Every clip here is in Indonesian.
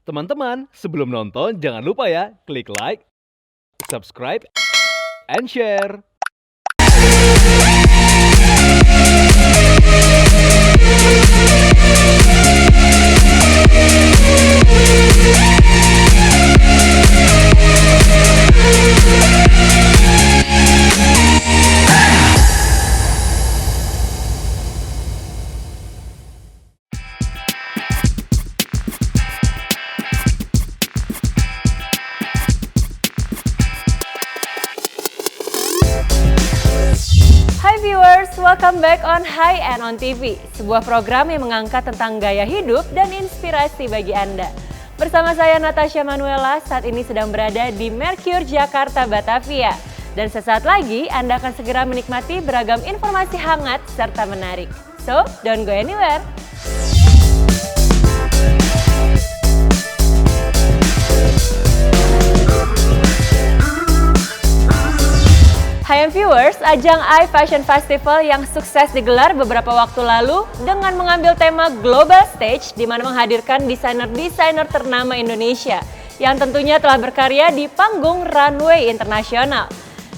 Teman-teman, sebelum nonton jangan lupa ya, klik like, subscribe, and share. Hai viewers, welcome back on High End on TV, sebuah program yang mengangkat tentang gaya hidup dan inspirasi bagi Anda. Bersama saya Natasha Manuela, saat ini sedang berada di Mercure Jakarta Batavia. Dan sesaat lagi Anda akan segera menikmati beragam informasi hangat serta menarik. So, don't go anywhere. Hai viewers, ajang iFashion Festival yang sukses digelar beberapa waktu lalu dengan mengambil tema Global Stage di mana menghadirkan desainer-desainer ternama Indonesia yang tentunya telah berkarya di panggung runway internasional.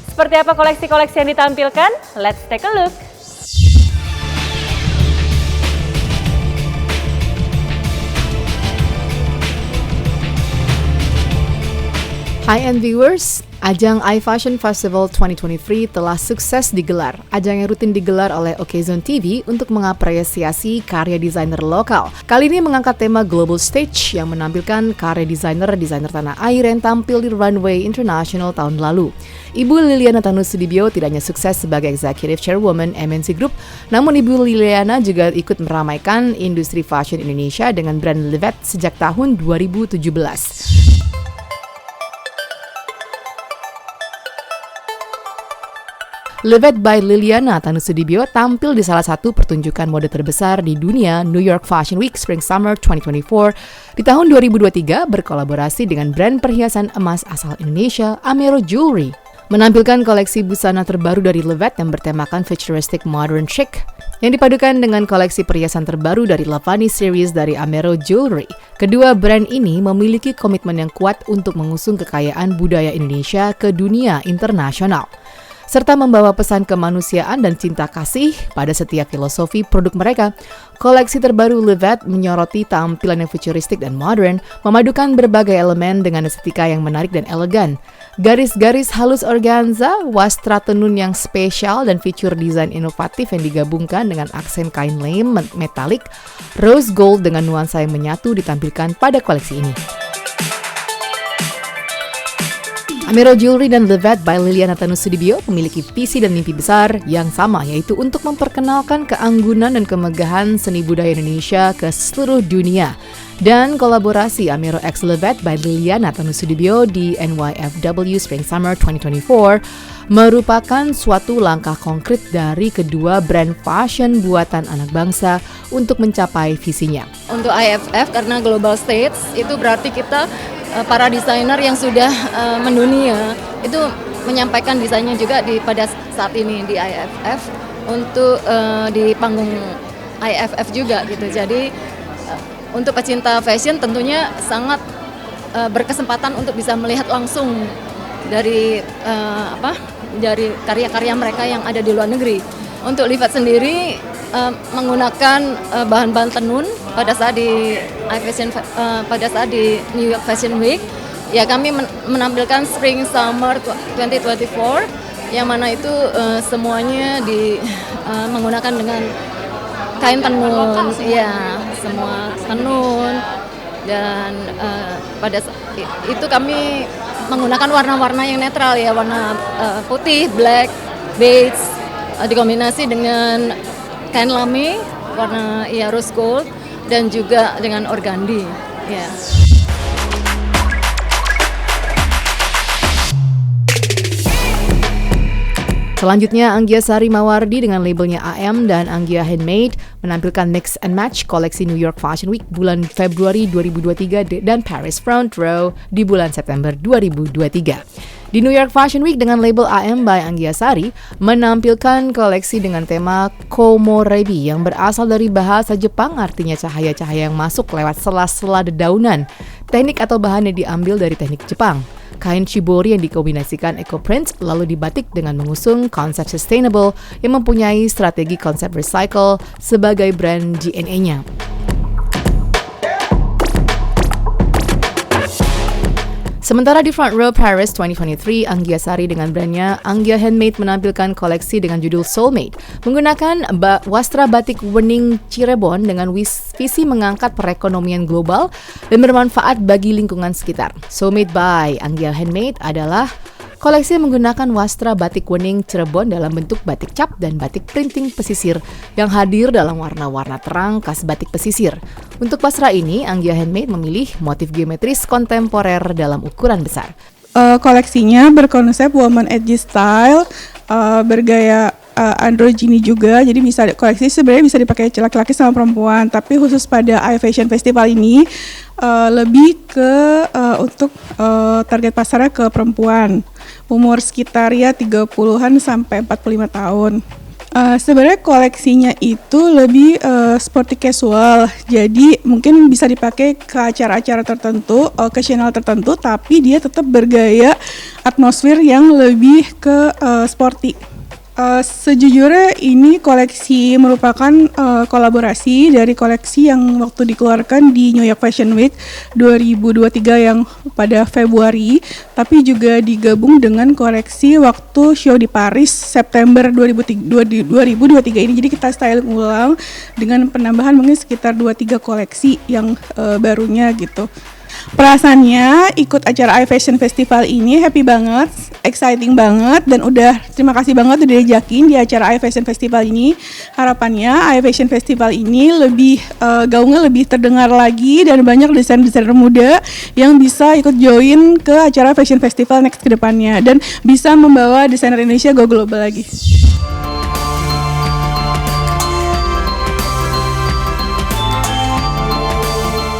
Seperti apa koleksi-koleksi yang ditampilkan? Let's take a look. High-end viewers, ajang iFashion Festival 2023 telah sukses digelar. Ajang yang rutin digelar oleh Okazon TV untuk mengapresiasi karya desainer lokal. Kali ini mengangkat tema Global Stage yang menampilkan karya desainer tanah air yang tampil di runway internasional tahun lalu. Ibu Liliana Tanusudibio tidak hanya sukses sebagai Executive Chairwoman MNC Group, namun Ibu Liliana juga ikut meramaikan industri fashion Indonesia dengan brand Livet sejak tahun 2017. Livet by Liliana Tanusudibio tampil di salah satu pertunjukan mode terbesar di dunia, New York Fashion Week Spring Summer 2024 di tahun 2023 berkolaborasi dengan brand perhiasan emas asal Indonesia, Amero Jewelry. Menampilkan koleksi busana terbaru dari Livet yang bertemakan futuristic modern chic yang dipadukan dengan koleksi perhiasan terbaru dari Lavani Series dari Amero Jewelry. Kedua brand ini memiliki komitmen yang kuat untuk mengusung kekayaan budaya Indonesia ke dunia internasional, serta membawa pesan kemanusiaan dan cinta kasih pada setiap filosofi produk mereka. Koleksi terbaru Livet menyoroti tampilan yang futuristik dan modern, memadukan berbagai elemen dengan estetika yang menarik dan elegan. Garis-garis halus organza, wastra tenun yang spesial, dan fitur desain inovatif yang digabungkan dengan aksen kain lem metalik, rose gold dengan nuansa yang menyatu ditampilkan pada koleksi ini. Amero Jewelry dan Livet by Liliana Tanusudibio memiliki visi dan mimpi besar yang sama, yaitu untuk memperkenalkan keanggunan dan kemegahan seni budaya Indonesia ke seluruh dunia. Dan kolaborasi Amero x Livet by Liliana Tanusudibio di NYFW Spring Summer 2024 merupakan suatu langkah konkret dari kedua brand fashion buatan anak bangsa untuk mencapai visinya. Untuk IFF karena global stage itu berarti kita para desainer yang sudah mendunia itu menyampaikan desainnya juga pada saat ini di IFF untuk di panggung IFF juga gitu. Jadi untuk pecinta fashion tentunya sangat berkesempatan untuk bisa melihat langsung dari dari karya-karya mereka yang ada di luar negeri. Untuk Livet sendiri menggunakan bahan-bahan tenun pada saat di pada saat di New York Fashion Week, ya kami menampilkan Spring Summer 2024 yang mana itu semuanya menggunakan dengan kain tenun, ya semua tenun, dan pada itu kami menggunakan warna-warna yang netral ya, warna putih, black, beige, dikombinasi dengan kain lame warna rose gold dan juga dengan organdi. Ya. Selanjutnya, Anggia Sari Mawardi dengan labelnya AM dan Anggia Handmade menampilkan Mix and Match koleksi New York Fashion Week bulan Februari 2023 dan Paris Front Row di bulan September 2023. Di New York Fashion Week dengan label AM by Anggia Sari menampilkan koleksi dengan tema Komorebi yang berasal dari bahasa Jepang, artinya cahaya-cahaya yang masuk lewat sela-sela dedaunan. Teknik atau bahan yang diambil dari teknik Jepang. Kain shibori yang dikombinasikan eco-print lalu dibatik dengan mengusung konsep sustainable yang mempunyai strategi konsep recycle sebagai brand DNA-nya. Sementara di Front Row Paris 2023, Anggia Sari dengan brandnya Anggia Handmade menampilkan koleksi dengan judul Soulmate, menggunakan wastra batik wening Cirebon dengan visi mengangkat perekonomian global dan bermanfaat bagi lingkungan sekitar. Soulmate by Anggia Handmade adalah koleksi yang menggunakan wastra batik wening Cirebon dalam bentuk batik cap dan batik printing pesisir yang hadir dalam warna-warna terang khas batik pesisir. Untuk wastra ini, Anggia Handmade memilih motif geometris kontemporer dalam ukuran besar. Koleksinya berkonsep woman edgy style, bergaya androgyny juga, jadi bisa koleksi sebenarnya bisa dipakai laki-laki sama perempuan, tapi khusus pada I Fashion Festival ini lebih ke untuk target pasarnya ke perempuan, umur sekitar ya 30-an sampai 45 tahun. Sebenarnya koleksinya itu lebih sporty casual, jadi mungkin bisa dipakai ke acara-acara tertentu, occasional tertentu, tapi dia tetap bergaya atmosfer yang lebih ke sporty. Sejujurnya ini koleksi merupakan kolaborasi dari koleksi yang waktu dikeluarkan di New York Fashion Week 2023 yang pada Februari, tapi juga digabung dengan koleksi waktu show di Paris September 2023 ini. Jadi kita styling ulang dengan penambahan mungkin sekitar 2-3 koleksi yang barunya gitu. Perasaannya ikut acara I Fashion Festival ini happy banget, exciting banget, dan udah terima kasih banget udah diajakin di acara I Fashion Festival ini. Harapannya I Fashion Festival ini lebih gaungnya lebih terdengar lagi dan banyak desainer-desainer muda yang bisa ikut join ke acara Fashion Festival next ke depannya dan bisa membawa desainer Indonesia go global lagi.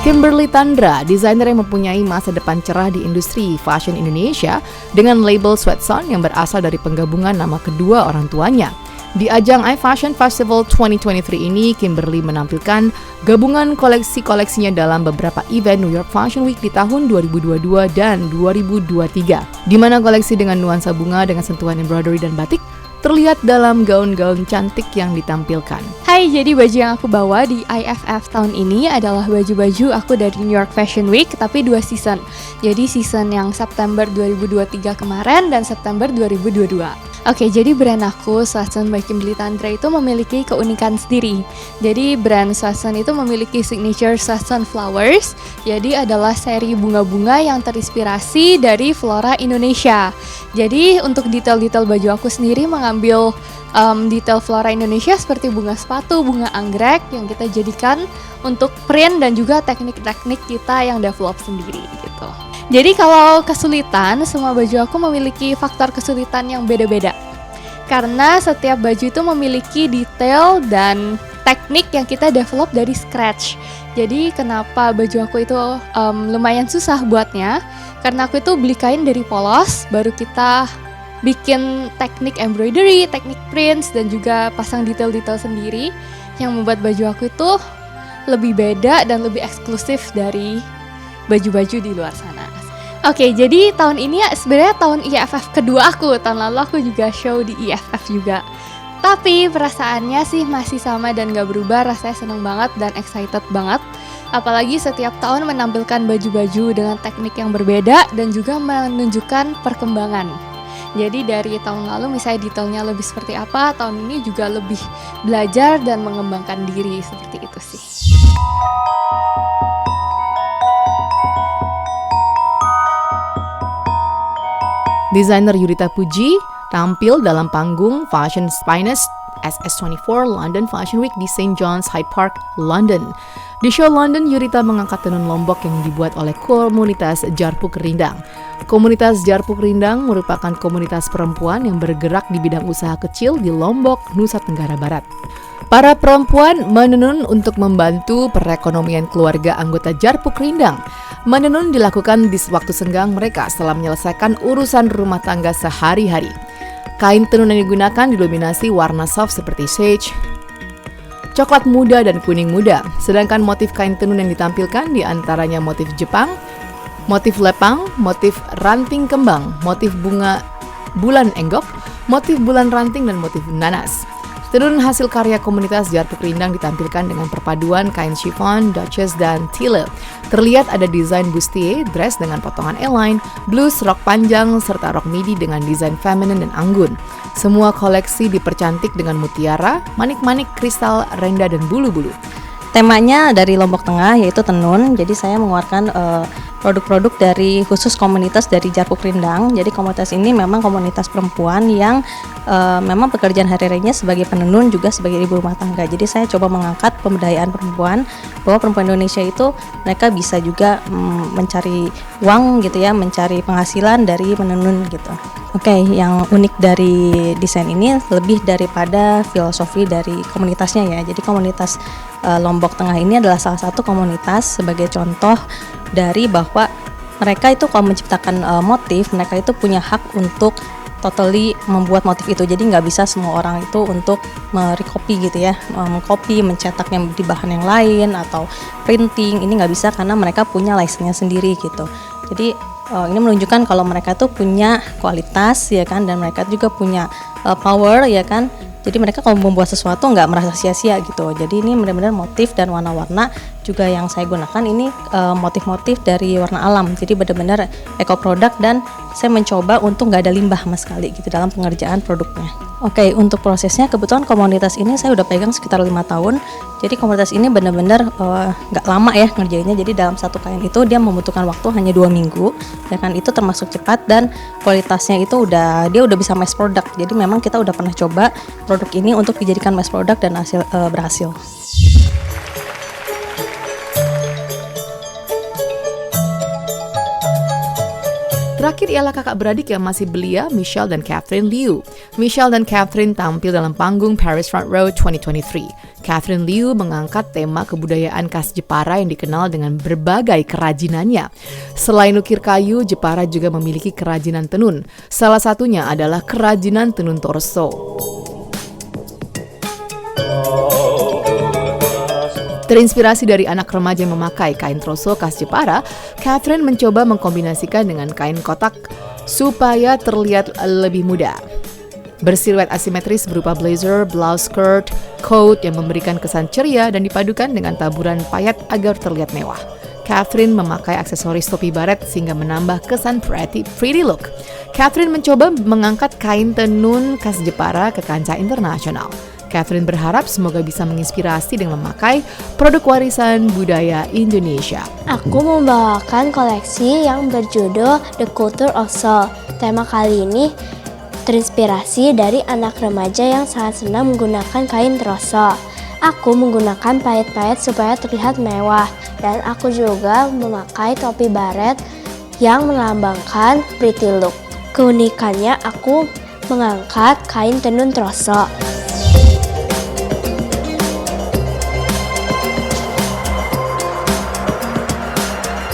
Kimberly Tandra, desainer yang mempunyai masa depan cerah di industri fashion Indonesia dengan label Sweatson yang berasal dari penggabungan nama kedua orang tuanya. Di ajang I Fashion Festival 2023 ini, Kimberly menampilkan gabungan koleksi-koleksinya dalam beberapa event New York Fashion Week di tahun 2022 dan 2023, di mana koleksi dengan nuansa bunga dengan sentuhan embroidery dan batik terlihat dalam gaun-gaun cantik yang ditampilkan. Hai, jadi baju yang aku bawa di IFF tahun ini adalah baju-baju aku dari New York Fashion Week, tapi 2 season. Jadi season yang September 2023 kemarin dan September 2022. Oke, jadi brand aku, Sweatson by Kimberly Tandra, itu memiliki keunikan sendiri. Jadi brand Sweatson itu memiliki signature Sweatson Flowers. Jadi adalah seri bunga-bunga yang terinspirasi dari flora Indonesia. Jadi untuk detail-detail baju aku sendiri mengambil detail flora Indonesia seperti bunga sepatu, bunga anggrek yang kita jadikan untuk print dan juga teknik-teknik kita yang develop sendiri gitu. Jadi kalau kesulitan, semua baju aku memiliki faktor kesulitan yang beda-beda. Karena setiap baju itu memiliki detail dan teknik yang kita develop dari scratch. Jadi kenapa baju aku itu lumayan susah buatnya? Karena aku itu beli kain dari polos, baru kita bikin teknik embroidery, teknik prints, dan juga pasang detail-detail sendiri yang membuat baju aku itu lebih beda dan lebih eksklusif dari baju-baju di luar sana. Oke, jadi tahun ini ya sebenarnya tahun IFF kedua aku. Tahun lalu aku juga show di IFF juga. Tapi perasaannya sih masih sama dan gak berubah. Rasanya seneng banget dan excited banget. Apalagi setiap tahun menampilkan baju-baju dengan teknik yang berbeda dan juga menunjukkan perkembangan. Jadi dari tahun lalu misalnya detailnya lebih seperti apa, tahun ini juga lebih belajar dan mengembangkan diri, seperti itu sih. Desainer Yurita Puji tampil dalam panggung Fashion Finest SS24 London Fashion Week di St. John's Hyde Park, London. Di show London, Yurita mengangkat tenun lombok yang dibuat oleh komunitas Jarpuk Rindang. Komunitas Jarpuk Rindang merupakan komunitas perempuan yang bergerak di bidang usaha kecil di Lombok, Nusa Tenggara Barat. Para perempuan menenun untuk membantu perekonomian keluarga anggota Jarpuk Rindang. Menenun dilakukan di waktu senggang mereka setelah menyelesaikan urusan rumah tangga sehari-hari. Kain tenun yang digunakan didominasi warna soft seperti sage, coklat muda, dan kuning muda. Sedangkan motif kain tenun yang ditampilkan diantaranya motif Jepang, motif lepang, motif ranting kembang, motif bunga bulan enggok, motif bulan ranting, dan motif nanas. Tenun hasil karya komunitas Jarpuk Rindang ditampilkan dengan perpaduan kain chiffon, duchess, dan tile. Terlihat ada desain bustier, dress dengan potongan A-line, blus, rok panjang, serta rok midi dengan desain feminin dan anggun. Semua koleksi dipercantik dengan mutiara, manik-manik, kristal, renda, dan bulu-bulu. Temanya dari Lombok Tengah yaitu tenun, jadi saya mengeluarkan produk-produk dari khusus komunitas dari Jarpuk Rindang. Jadi komunitas ini memang komunitas perempuan yang memang pekerjaan hari-harinya sebagai penenun juga sebagai ibu rumah tangga. Jadi saya coba mengangkat pemberdayaan perempuan, bahwa perempuan Indonesia itu mereka bisa juga mencari uang gitu ya, mencari penghasilan dari menenun gitu. Oke, yang unik dari desain ini lebih daripada filosofi dari komunitasnya ya. Jadi komunitas Lombok Tengah ini adalah salah satu komunitas sebagai contoh dari bahwa mereka itu kalau menciptakan motif, mereka itu punya hak untuk totally membuat motif itu. Jadi nggak bisa semua orang itu untuk merecopy gitu ya, mengcopy, mencetaknya di bahan yang lain atau printing. Ini nggak bisa karena mereka punya license-nya sendiri gitu. Jadi ini menunjukkan kalau mereka tuh punya kualitas ya kan, dan mereka juga punya power ya kan. Jadi mereka kalau membuat sesuatu nggak merasa sia-sia gitu. Jadi ini benar-benar motif dan warna-warna juga yang saya gunakan ini motif-motif dari warna alam. Jadi benar-benar eco produk, dan saya mencoba untuk nggak ada limbah sama sekali gitu dalam pengerjaan produknya. Oke, untuk prosesnya kebetulan komunitas ini saya udah pegang sekitar 5 tahun. Jadi komunitas ini benar-benar nggak lama ya ngerjainnya. Jadi dalam satu kain itu dia membutuhkan waktu hanya 2 minggu. Ya kan, itu termasuk cepat dan kualitasnya itu dia udah bisa mass product. Jadi memang kita udah pernah coba produk ini untuk dijadikan mass product dan berhasil. Terakhir ialah kakak beradik yang masih belia, Michelle dan Catherine Liu. Michelle dan Catherine tampil dalam panggung Paris Front Row 2023. Catherine Liu mengangkat tema kebudayaan khas Jepara yang dikenal dengan berbagai kerajinannya. Selain ukir kayu, Jepara juga memiliki kerajinan tenun. Salah satunya adalah kerajinan tenun torso. Terinspirasi dari anak remaja yang memakai kain troso khas Jepara, Catherine mencoba mengkombinasikan dengan kain kotak supaya terlihat lebih muda. Bersiluet asimetris berupa blazer, blouse skirt, coat yang memberikan kesan ceria dan dipadukan dengan taburan payet agar terlihat mewah. Catherine memakai aksesoris topi baret sehingga menambah kesan pretty look. Catherine mencoba mengangkat kain tenun khas Jepara ke kancah internasional. Catherine berharap semoga bisa menginspirasi dengan memakai produk warisan budaya Indonesia. Aku membawakan koleksi yang berjudul The Culture of Soul. Tema kali ini terinspirasi dari anak remaja yang sangat senang menggunakan kain troso. Aku menggunakan payet-payet supaya terlihat mewah, dan aku juga memakai topi baret yang melambangkan pretty look. Keunikannya aku mengangkat kain tenun troso.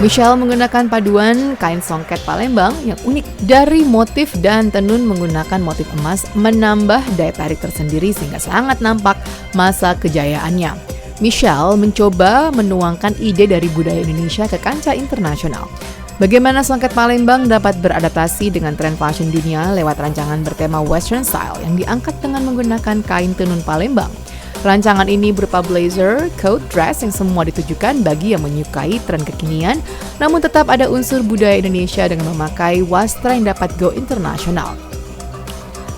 Michelle menggunakan paduan kain songket Palembang yang unik. Dari motif dan tenun menggunakan motif emas menambah daya tarik tersendiri sehingga sangat nampak masa kejayaannya. Michelle mencoba menuangkan ide dari budaya Indonesia ke kancah internasional. Bagaimana songket Palembang dapat beradaptasi dengan tren fashion dunia lewat rancangan bertema Western Style yang diangkat dengan menggunakan kain tenun Palembang. Rancangan ini berupa blazer, coat, dress yang semua ditujukan bagi yang menyukai tren kekinian, namun tetap ada unsur budaya Indonesia dengan memakai wastra yang dapat go internasional.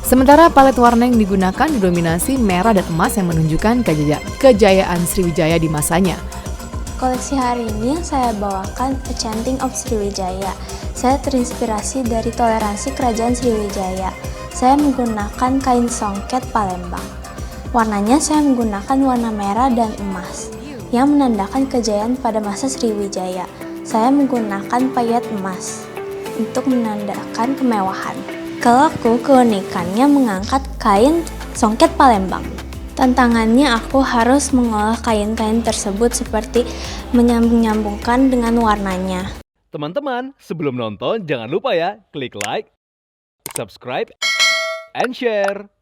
Sementara palet warna yang digunakan didominasi merah dan emas yang menunjukkan kejayaan Sriwijaya di masanya. Koleksi hari ini yang saya bawakan A Chanting of Sriwijaya. Saya terinspirasi dari toleransi kerajaan Sriwijaya. Saya menggunakan kain songket Palembang. Warnanya saya menggunakan warna merah dan emas yang menandakan kejayaan pada masa Sriwijaya. Saya menggunakan payet emas untuk menandakan kemewahan. Kalau aku keunikannya mengangkat kain songket Palembang. Tantangannya aku harus mengolah kain-kain tersebut seperti menyambung-nyambungkan dengan warnanya. Teman-teman, sebelum nonton jangan lupa ya klik like, subscribe, and share.